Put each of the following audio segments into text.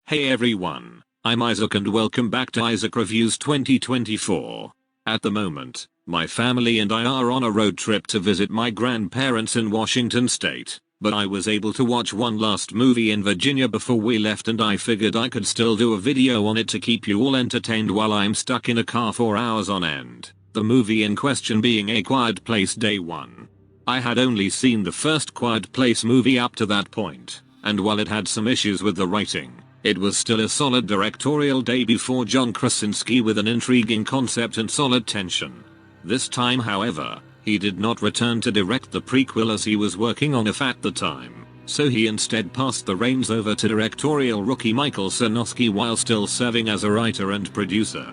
Hey everyone, I'm Isaac and welcome back to Isaac Reviews 2024. At the moment, my family and I are on a road trip to visit my grandparents in Washington State, but I was able to watch one last movie in Virginia before we left and I figured I could still do a video on it to keep you all entertained while I'm stuck in a car for hours on end. The movie in question being A Quiet Place Day 1. I had only seen the first Quiet Place movie up to that point, and while it had some issues with the writing, it was still a solid directorial debut for John Krasinski with an intriguing concept and solid tension. This time however, he did not return to direct the prequel as he was working on it at the time, so he instead passed the reins over to directorial rookie Michael Sarnoski while still serving as a writer and producer.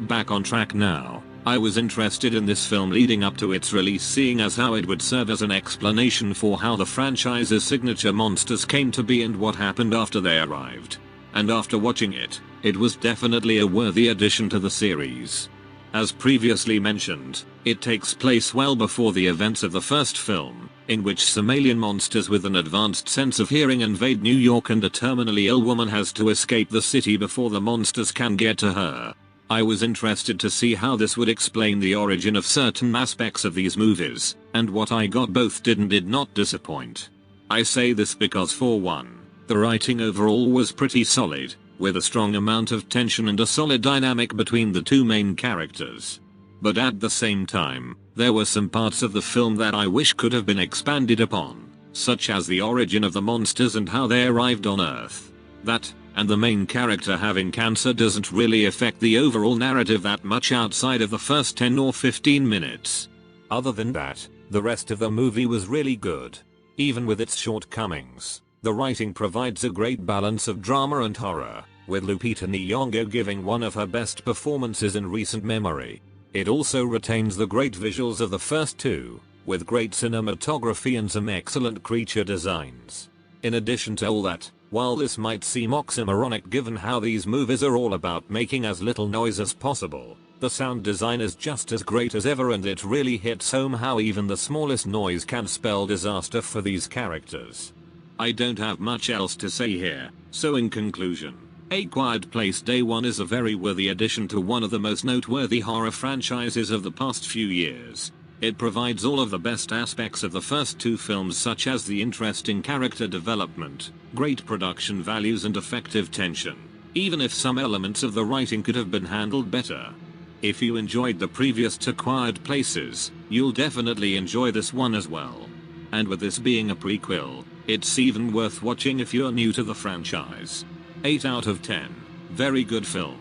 Back on track now, I was interested in this film leading up to its release, seeing as how it would serve as an explanation for how the franchise's signature monsters came to be and what happened after they arrived. And after watching it, it was definitely a worthy addition to the series. As previously mentioned, it takes place well before the events of the first film, in which some alien monsters with an advanced sense of hearing invade New York and a terminally ill woman has to escape the city before the monsters can get to her. I was interested to see how this would explain the origin of certain aspects of these movies, and what I got both did and did not disappoint. I say this because for one, the writing overall was pretty solid, with a strong amount of tension and a solid dynamic between the two main characters. But at the same time, there were some parts of the film that I wish could have been expanded upon, such as the origin of the monsters and how they arrived on Earth. That, and the main character having cancer doesn't really affect the overall narrative that much outside of the first 10 or 15 minutes. Other than that, the rest of the movie was really good. Even with its shortcomings, the writing provides a great balance of drama and horror, with Lupita Nyong'o giving one of her best performances in recent memory. It also retains the great visuals of the first two, with great cinematography and some excellent creature designs. In addition to all that, while this might seem oxymoronic given how these movies are all about making as little noise as possible, the sound design is just as great as ever and it really hits home how even the smallest noise can spell disaster for these characters. I don't have much else to say here, so in conclusion, A Quiet Place Day 1 is a very worthy addition to one of the most noteworthy horror franchises of the past few years. It provides all of the best aspects of the first two films, such as the interesting character development, great production values and effective tension, even if some elements of the writing could have been handled better. If you enjoyed the previous two Quiet Places, you'll definitely enjoy this one as well. And with this being a prequel, it's even worth watching if you're new to the franchise. 8 out of 10. Very good film.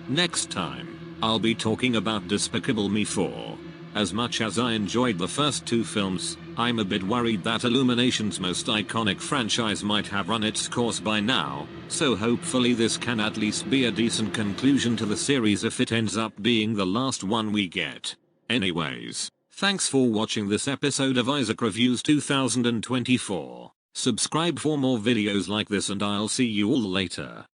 Next time, I'll be talking about Despicable Me 4. As much as I enjoyed the first two films, I'm a bit worried that Illumination's most iconic franchise might have run its course by now, so hopefully this can at least be a decent conclusion to the series if it ends up being the last one we get. Anyways, thanks for watching this episode of Isaac Reviews 2024. Subscribe for more videos like this and I'll see you all later.